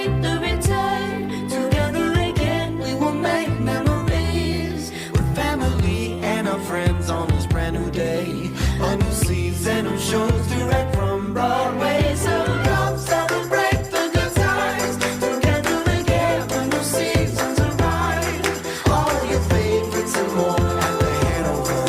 celebrate the return. Together again, we will make memories with family and our friends on this brand new day. A new season of shows direct from Broadway. So come celebrate the good times. Together again, when new seasons arrive. All your favorites and more at the Hanover.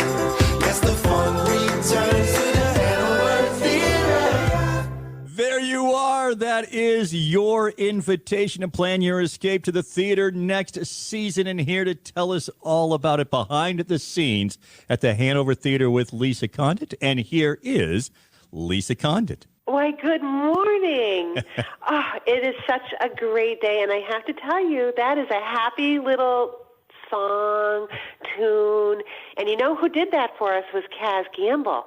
Yes, the fun returns to the Hanover Theater. There you are. That is your invitation to plan your escape to the theater next season. And here to tell us all about it behind the scenes at the Hanover Theater with Lisa Condit. And here is Lisa Condit. Why, good morning. It is such a great day. And I have to tell you, that is a happy little song, tune. And you know who did that for us was Kaz Gamble.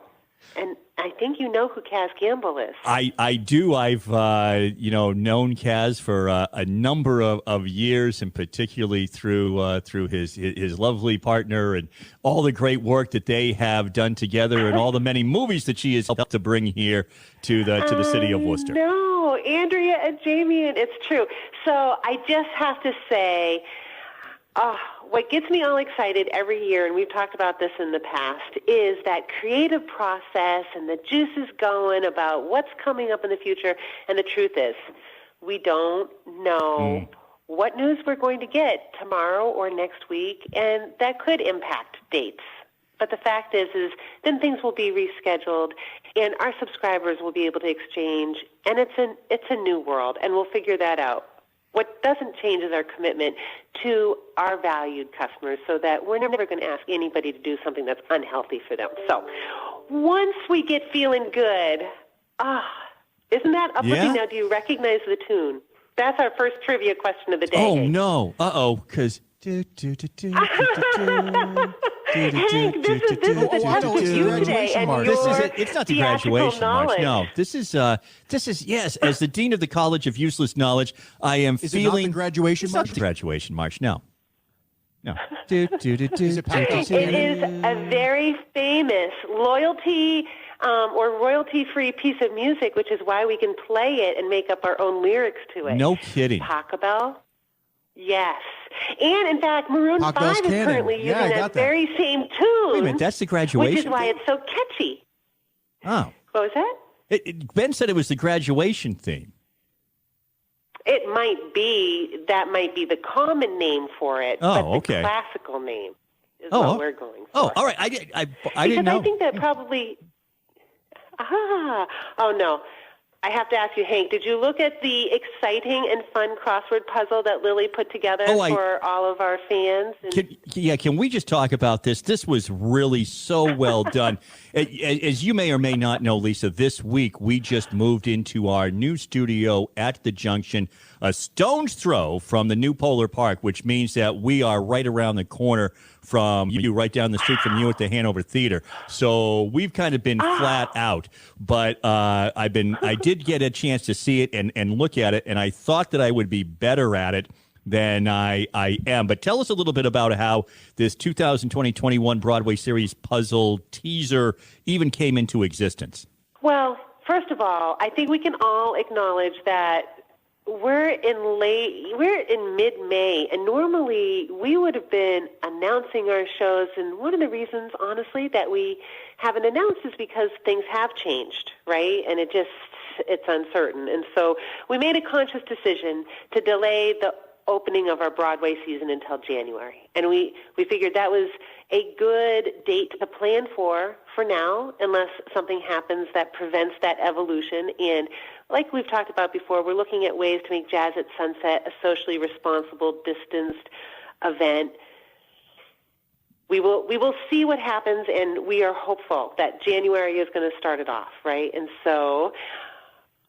And I think you know who Kaz Gamble is. I do. I've known Kaz for a number of years, and particularly through his lovely partner and all the great work that they have done together, and all the many movies that she has helped to bring here to the city of Worcester. No, Andrea and Jamie, and it's true. So I just have to say, what gets me all excited every year, and we've talked about this in the past, is that creative process and the juices going about what's coming up in the future. And the truth is, we don't know what news we're going to get tomorrow or next week, and that could impact dates. But the fact is then things will be rescheduled, and our subscribers will be able to exchange, and it's a new world, and we'll figure that out. What doesn't change is our commitment to our valued customers, so that we're never going to ask anybody to do something that's unhealthy for them. So once we get feeling good, isn't that uplifting? Yeah. Now, do you recognize the tune? That's our first trivia question of the day. Oh, no. Uh-oh, because... Hank, this is the test with you today, and it's not the graduation march. No, this is yes. As the dean of the College of Useless Knowledge, I am feeling. Is it not the graduation march? It's not the graduation march. No. It is a very famous loyalty or royalty-free piece of music, which is why we can play it and make up our own lyrics to it. No kidding. Taco Bell. Yes. And, in fact, Maroon 5 is currently using that very same tune. Wait a minute, that's the graduation which is why it's so catchy. Oh. What was that? Ben said it was the graduation theme. It might be. That might be the common name for it. Oh, but the classical name is what we're going for. Oh, all right. I didn't know. Because I think that probably... Oh, no. I have to ask you, Hank, did you look at the exciting and fun crossword puzzle that Lily put together for all of our fans? Can we just talk about this? This was really so well done. As you may or may not know, Lisa, this week we just moved into our new studio at the Junction, a stone's throw from the new Polar Park, which means that we are right around the corner from you, right down the street from you at the Hanover Theater. So we've kind of been flat out, but I did get a chance to see it and look at it, and I thought that I would be better at it than I am. But tell us a little bit about how this 2020-21 Broadway series puzzle teaser even came into existence. Well, first of all, I think we can all acknowledge that we're in mid-May, and normally we would have been announcing our shows, and one of the reasons, honestly, that we haven't announced is because things have changed, right? And it's uncertain. And so we made a conscious decision to delay the opening of our Broadway season until January. And we figured that was a good date to plan for now, unless something happens that prevents that evolution. And like we've talked about before, we're looking at ways to make Jazz at Sunset a socially responsible, distanced event. We will see what happens, and we are hopeful that January is going to start it off, right? And so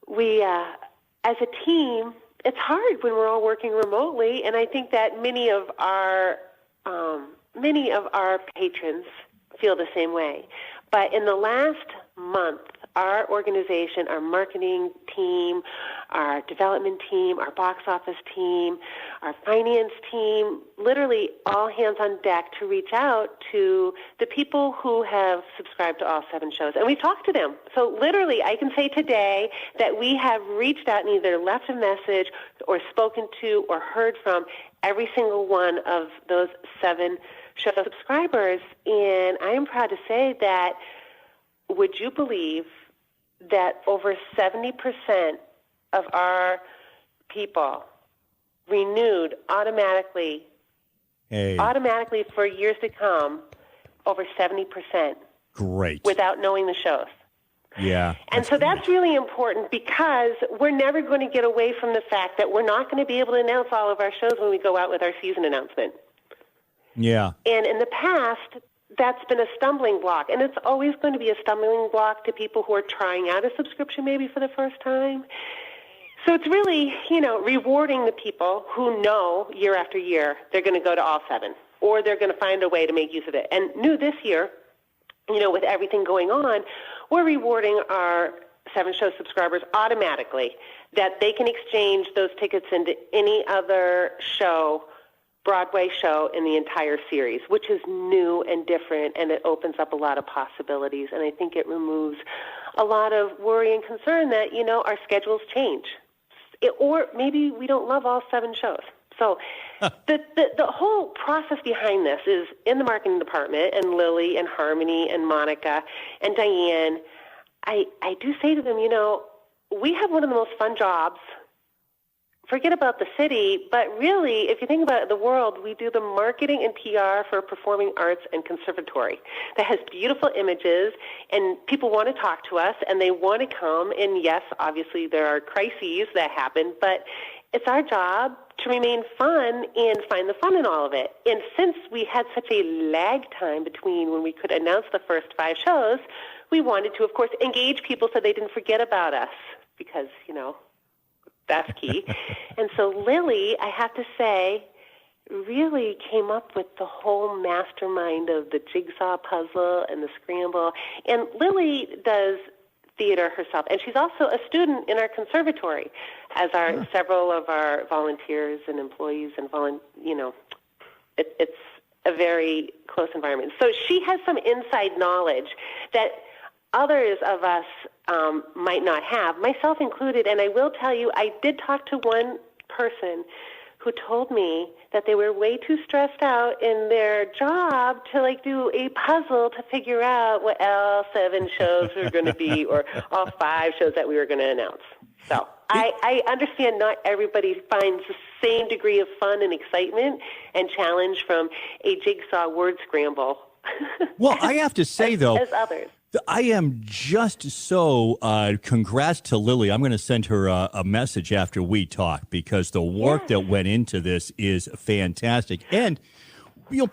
we, as a team, it's hard when we're all working remotely, and I think that many of our patrons feel the same way. But in the last month, our organization, our marketing team, our development team, our box office team, our finance team, literally all hands on deck to reach out to the people who have subscribed to all 7 shows. And we talked to them. So literally, I can say today that we have reached out and either left a message or spoken to or heard from every single one of those 7 show subscribers. And I am proud to say that, would you believe that over 70% of our people renewed automatically for years to come, over 70%. Great. Without knowing the shows. Yeah. And so that's really important because we're never going to get away from the fact that we're not going to be able to announce all of our shows when we go out with our season announcement. Yeah. And in the past, that's been a stumbling block. And it's always going to be a stumbling block to people who are trying out a subscription maybe for the first time. So it's really, rewarding the people who know year after year they're going to go to all 7, or they're going to find a way to make use of it. And new this year, with everything going on, we're rewarding our 7-show subscribers automatically that they can exchange those tickets into any other show, Broadway show in the entire series, which is new and different, and it opens up a lot of possibilities. And I think it removes a lot of worry and concern that, our schedules change. Or maybe we don't love all 7 shows. So the whole process behind this is in the marketing department, and Lily and Harmony and Monica and Diane, I do say to them, we have one of the most fun jobs. Forget about the city, but really, if you think about the world, we do the marketing and PR for a performing arts and conservatory that has beautiful images, and people want to talk to us, and they want to come. And yes, obviously there are crises that happen, but it's our job to remain fun and find the fun in all of it. And since we had such a lag time between when we could announce the first 5 shows, we wanted to, of course, engage people so they didn't forget about us because, that's key. And so Lily, I have to say, really came up with the whole mastermind of the jigsaw puzzle and the scramble. And Lily does theater herself, and she's also a student in our conservatory, as are several of our volunteers and employees. And it's a very close environment. So she has some inside knowledge that others of us might not have, myself included. And I will tell you, I did talk to one person who told me that they were way too stressed out in their job to do a puzzle to figure out what all 7 shows were going to be, or all 5 shows that we were going to announce. So I understand not everybody finds the same degree of fun and excitement and challenge from a jigsaw word scramble. Well, I have to say, though, as others. I am just so congrats to Lily. I'm going to send her a message after we talk, because the work that went into this is fantastic. And,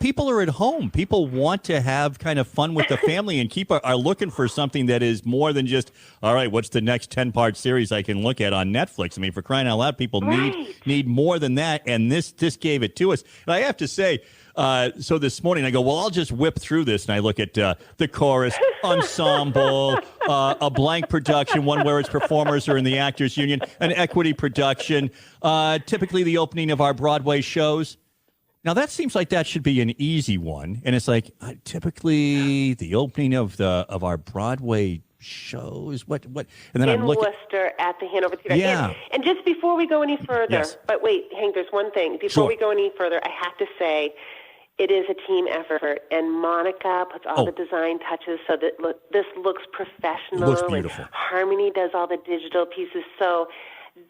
people are at home. People want to have kind of fun with the family and are looking for something that is more than just, all right, what's the next 10-part series I can look at on Netflix? I mean, for crying out loud, people need more than that. And this gave it to us. And I have to say, so this morning I go, well, I'll just whip through this. And I look at the chorus, ensemble, a blank production, one where its performers are in the Actors Union, an equity production, typically the opening of our Broadway shows. Now, that seems like that should be an easy one. And it's like, typically the opening of our Broadway shows, what? And then in I'm looking. Worcester at the Hanover Theater. Yeah. And just before we go any further, but wait, Hank, there's one thing. Before we go any further, I have to say, it is a team effort, and Monica puts all the design touches so that this looks professional. It looks beautiful. And Harmony does all the digital pieces. So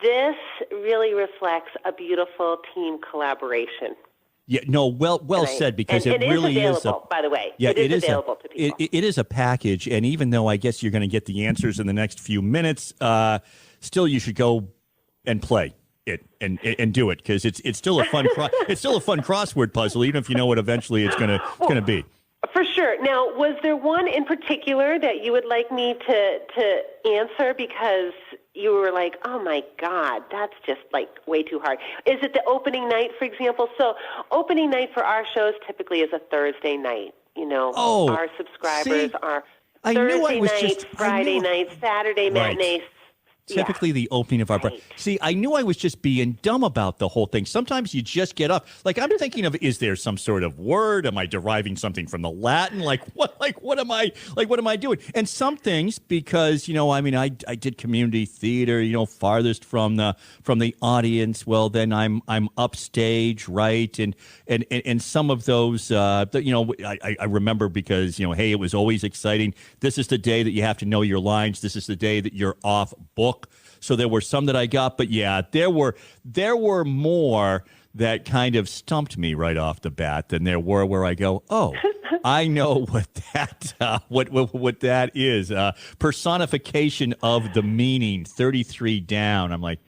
this really reflects a beautiful team collaboration. Yeah, no, well said, because it really is available, by the way. Yeah, it is available to people. It is a package, and even though I guess you're going to get the answers in the next few minutes, still you should go and play it and do it, because it's still a fun it's still a fun crossword puzzle, even if you know what eventually it's going to be. For sure. Now, was there one in particular that you would like me to answer because you were like, oh, my God, that's just, way too hard? Is it the opening night, for example? So opening night for our shows typically is a Thursday night. Our subscribers are I Thursday knew I was night, just Friday night, Saturday Right. matinee. Typically the opening of our See, I knew I was just being dumb about the whole thing. Sometimes you just get up. Like, I'm thinking of, is there some sort of word? Am I deriving something from the Latin? What am I doing? And some things, because, I did community theater, farthest from the audience. Well, then I'm upstage, right? And some of those, I remember because, hey, it was always exciting. This is the day that you have to know your lines. This is the day that you're off book. So there were some that I got, but yeah, there were more that kind of stumped me right off the bat than there were where I go, oh, I know what that is. Personification of the meaning, 33 down. I'm like,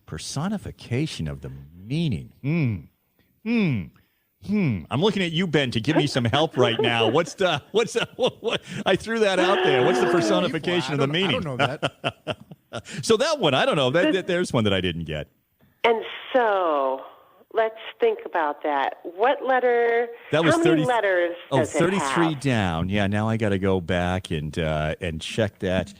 personification of the meaning. I'm looking at you, Ben, to give me some help right now. What I threw that out there. What's the personification of the meaning? I don't know that. So that one, I don't know. There's one that I didn't get. And so let's think about that. What letter? That was how many letters? Does 33 it have? down. Yeah, now I got to go back and check that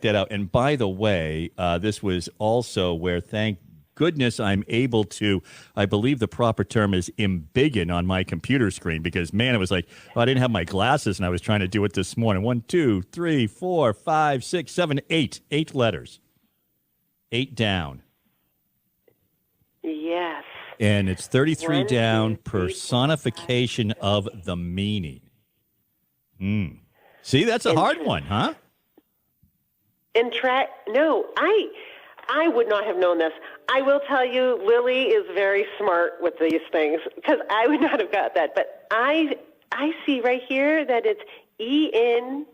out. And by the way, this was also where, thank goodness, I'm able to, I believe the proper term is embiggen on my computer screen, because, man, it was like, I didn't have my glasses and I was trying to do it this morning. 1, 2, 3, 4, 5, 6, 7, 8. 8 letters. 8 down. Yes. And it's 33 1, down, 2, 3, personification 4, 5, 6. of the meaning. See, that's a hard one, huh? No, I would not have known this. I will tell you, Lily is very smart with these things, because I would not have got that. But I see right here that it's ENTRACTE.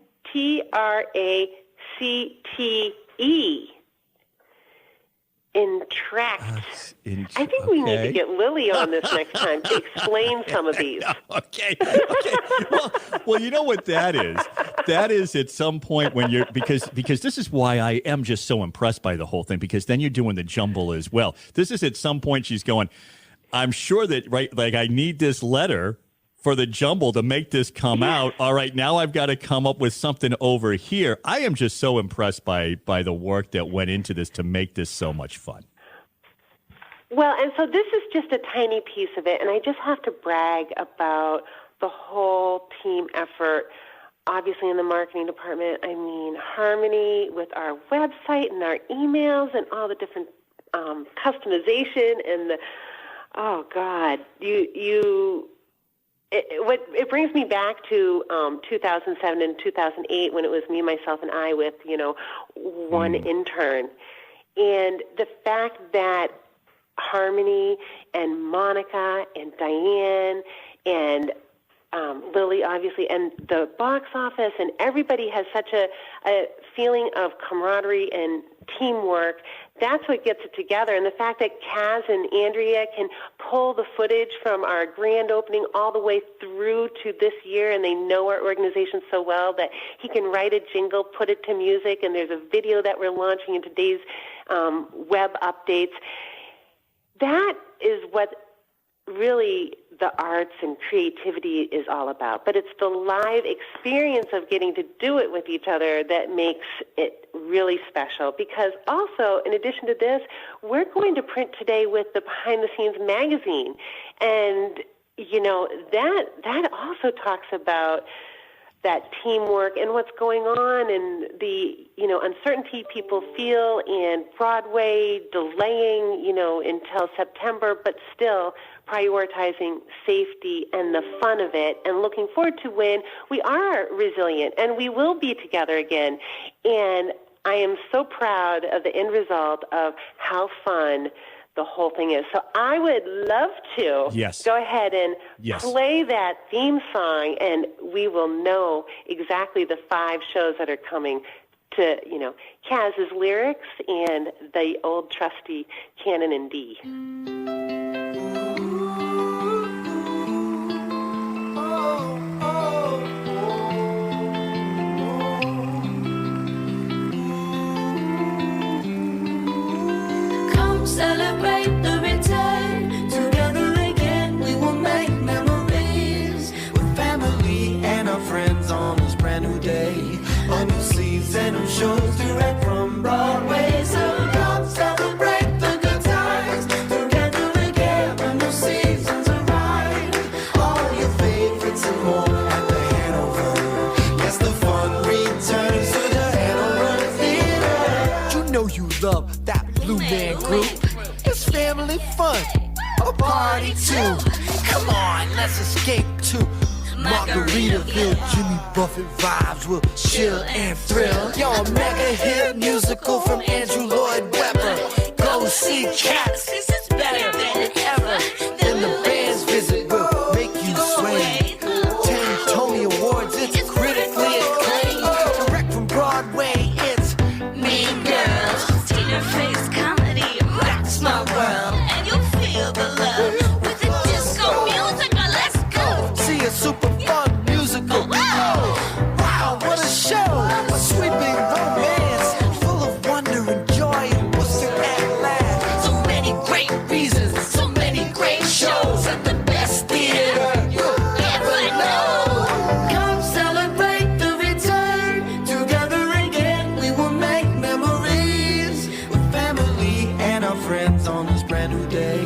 Entract. I think we need to get Lily on this next time to explain some of these. Okay. Well, you know what that is? That is at some point when you're, because this is why I am just so impressed by the whole thing, because then you're doing the jumble as well. This is at some point she's going, I'm sure that, right, like, I need this letter for the jumble to make this come out. All right, now I've got to come up with something over here. I am just so impressed by the work that went into this to make this so much fun. Well, and so this is just a tiny piece of it, and I just have to brag about the whole team effort. Obviously, in the marketing department, I mean, harmony with our website and our emails and all the different customization and the, oh God, It brings me back to 2007 and 2008 when it was me, myself, and I with, one intern. And the fact that Harmony and Monica and Diane and Lily, obviously, and the box office, and everybody has such a feeling of camaraderie and teamwork. That's what gets it together. And the fact that Kaz and Andrea can pull the footage from our grand opening all the way through to this year, and they know our organization so well that he can write a jingle, put it to music, and there's a video that we're launching in today's web updates. That is what really the arts and creativity is all about. But it's the live experience of getting to do it with each other that makes it really special. Because also, in addition to this, we're going to print today with the Behind the Scenes magazine. And, that also talks about that teamwork and what's going on and the, uncertainty people feel, and Broadway delaying, until September, but still prioritizing safety and the fun of it, and looking forward to when we are resilient and we will be together again. And I am so proud of the end result of how fun the whole thing is. So I would love to go ahead and play that theme song, and we will know exactly the 5 shows that are coming to, Kaz's lyrics and the old trusty canon in D. Celebrate the return. Together again, we will make memories with family and our friends on this brand new day. and them shows direct from Broadway. So come celebrate the good times together again when new seasons arrive. All your favorites and more at the Hanover. Yes, the fun returns to the Hanover Theater. You know you love that Blue Man Group. It's family fun, a party too. Come on, let's escape to Margaritaville. Jimmy Buffett vibes will chill and thrill. Yo, a mega hit musical from Andrew Lloyd Webber. Go see Cats, this is better than ever. Then the band's visit will make you sway. 10 Tony Awards, it's critically acclaimed. Direct from Broadway, it's Mean Girls. Tina Fey's comedy rocks my world, and you'll feel the love with the disco music. Let's go. See a super fun musical. Wow, what a show! A sweeping romance, full of wonder and joy and Worcester at last. So many great reasons, so many great shows at the best theater you'll ever know. Come celebrate the return. Together again, we will make memories with family and our friends on this brand new day.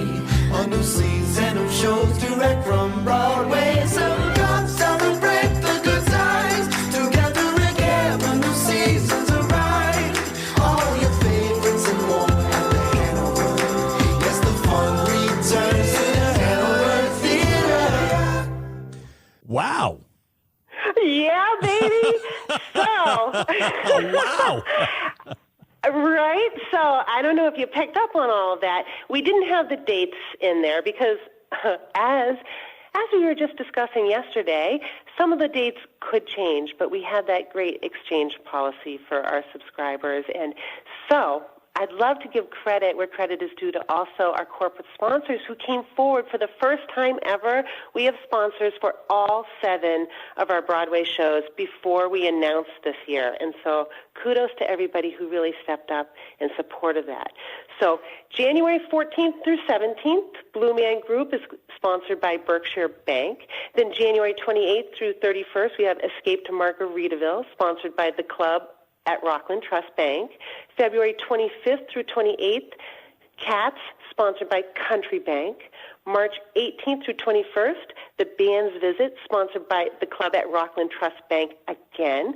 A new season of shows direct from Broadway. So come celebrate the good times together again when new seasons arrive. All your favorites and more at the Hanover. Yes, the fun returns to the Hanover Theater. Wow. Yeah, baby. So, Wow. right? So I don't know if you picked up on all of that. We didn't have the dates in there because as we were just discussing yesterday, some of the dates could change, but we had that great exchange policy for our subscribers. And so I'd love to give credit where credit is due to also our corporate sponsors who came forward for the first time ever. We have sponsors for all 7 of our Broadway shows before we announced this year. And so kudos to everybody who really stepped up in support of that. So January 14th through 17th, Blue Man Group is sponsored by Berkshire Bank. Then January 28th through 31st, we have Escape to Margaritaville, sponsored by the club at Rockland Trust Bank. February 25th through 28th, Cats, sponsored by Country Bank. March 18th through 21st, the band's visit, sponsored by the club at Rockland Trust Bank again.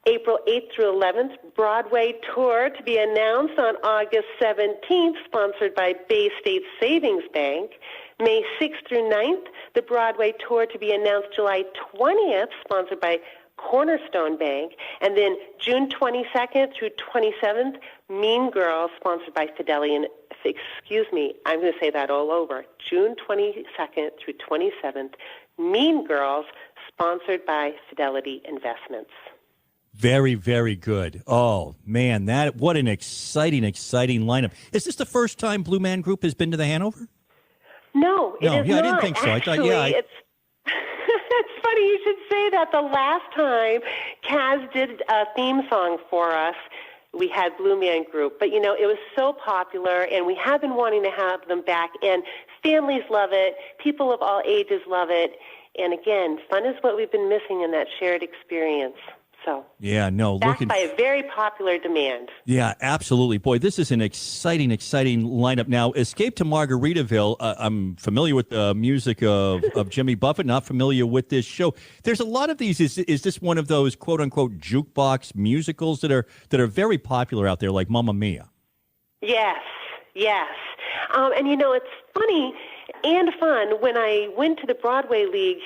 April 8th through 11th, Broadway tour to be announced on August 17th, sponsored by Bay State Savings Bank. May 6th through 9th, the Broadway tour to be announced July 20th, sponsored by Cornerstone Bank. And then June 22nd through 27th, Mean Girls, sponsored by Fidelity and, I'm going to say that all over. June 22nd through 27th, Mean Girls, sponsored by Fidelity Investments. Very, very good. Oh, man, what an exciting lineup. Is this the first time Blue Man Group has been to the Hanover? No, it is I not. didn't think so. Actually, it's it's funny you should say that. The last time Kaz did a theme song for us, we had Blue Man Group. But, it was so popular, and we have been wanting to have them back. And families love it. People of all ages love it. And, again, fun is what we've been missing in that shared experience. So, yeah, no, backed by a very popular demand. Yeah, absolutely. Boy, this is an exciting lineup. Now, Escape to Margaritaville, I'm familiar with the music of Jimmy Buffett, not familiar with this show. There's a lot of these. Is this one of those quote-unquote jukebox musicals that are very popular out there, like Mamma Mia? Yes. And, it's funny and fun. When I went to the Broadway League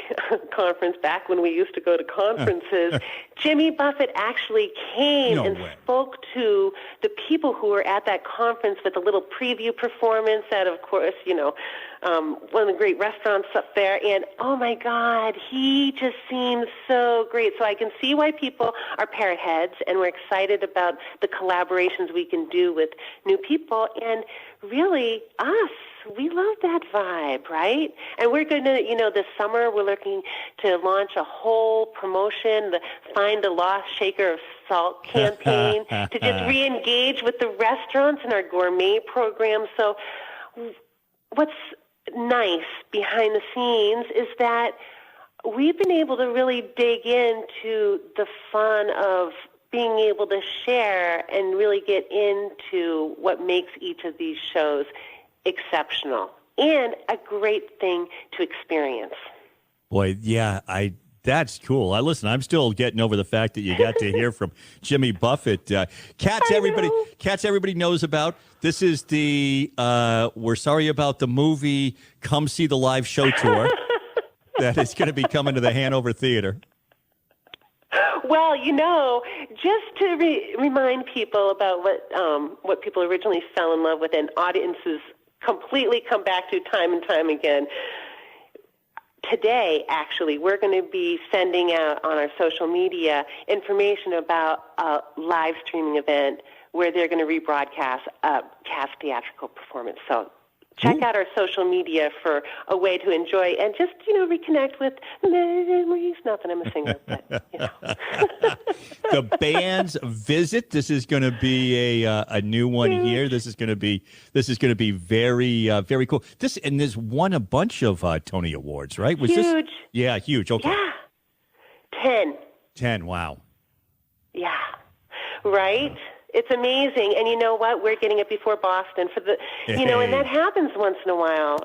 conference back when we used to go to conferences, Jimmy Buffett actually came spoke to the people who were at that conference with a little preview performance at, of course, one of the great restaurants up there. And, oh, my God, he just seems so great. So I can see why people are parrot heads, and we're excited about the collaborations we can do with new people. And really, us, we love that vibe, right? And we're going to, this summer, we're looking to launch a whole promotion, the Find a Lost Shaker of Salt campaign, to just re-engage with the restaurants and our gourmet program. So what's nice behind the scenes is that we've been able to really dig into the fun of being able to share and really get into what makes each of these shows exceptional and a great thing to experience. Boy, yeah, that's cool. Listen, I'm still getting over the fact that you got to hear from Jimmy Buffett. Cats, everybody knows about. This is the We're Sorry About the Movie, Come See the Live Show tour that is going to be coming to the Hanover Theater. Well, just to remind people about what people originally fell in love with and audiences completely come back to time and time again. Today, actually, we're going to be sending out on our social media information about a live streaming event where they're going to rebroadcast a cast theatrical performance. So check out our social media for a way to enjoy and just, reconnect with memories. Not that I'm a singer, but, The band's visit. This is going to be a new one here. This is going to be very very cool. This won a bunch of Tony Awards, right? Was huge. This? Yeah, huge. Okay. Yeah. 10. Wow. Yeah. Right. It's amazing. And you know what? We're getting it before Boston for the, and that happens once in a while.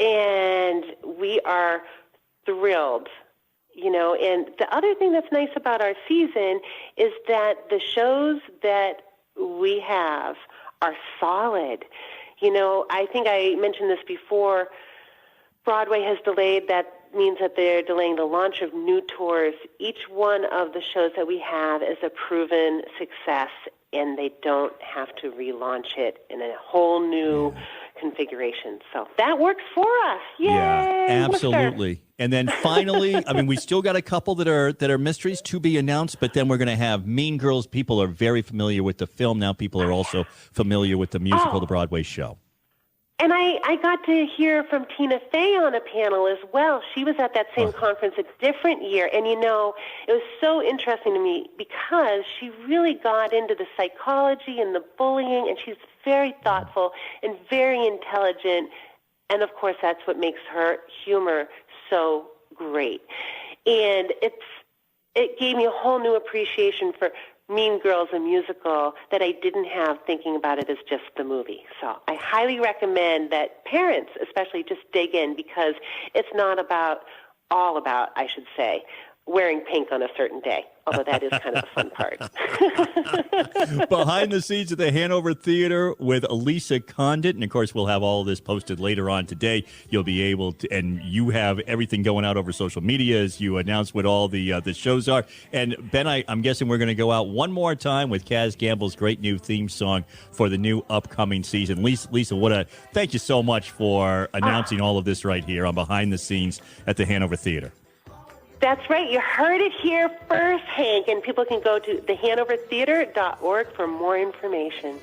And we are thrilled, And the other thing that's nice about our season is that the shows that we have are solid. I think I mentioned this before. Broadway has delayed. That means that they're delaying the launch of new tours. Each one of the shows that we have is a proven success, and they don't have to relaunch it in a whole new configuration. So that works for us. Yay! Yeah, absolutely. And then finally, we still got a couple that are mysteries to be announced, but then we're going to have Mean Girls. People are very familiar with the film. Now people are also familiar with the musical, the Broadway show. And I got to hear from Tina Fey on a panel as well. She was at that same conference a different year. And, it was so interesting to me because she really got into the psychology and the bullying, and she's very thoughtful and very intelligent. And, of course, that's what makes her humor so great. And it gave me a whole new appreciation for Mean Girls, a musical, that I didn't have thinking about it as just the movie. So I highly recommend that parents especially just dig in because it's not all about, I should say, wearing pink on a certain day, although that is kind of the fun part. Behind the scenes at the Hanover Theater with Elisa Condit, and of course we'll have all of this posted later on today. You'll be able to, and you have everything going out over social media as you announce what all the shows are. And Ben, I'm guessing we're going to go out one more time with Kaz Gamble's great new theme song for the new upcoming season. Lisa, thank you so much for announcing all of this right here on Behind the Scenes at the Hanover Theater. That's right. You heard it here first, Hank, and people can go to thehanovertheater.org for more information.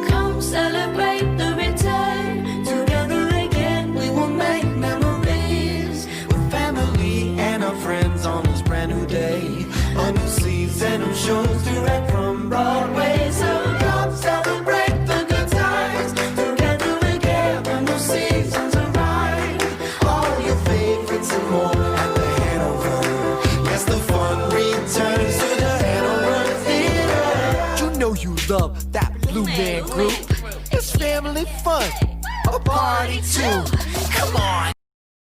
Come celebrate the return. Together again, we will make memories. With family and our friends on this brand new day. A new season of shows direct from Broadway. So come celebrate the good times. Together again, a new season's arrived. All your favorites and more at the Hanover. Yes, the fun returns to the Hanover Theater. You know you love that Blue Man Group. It's family fun, a party too. Come on.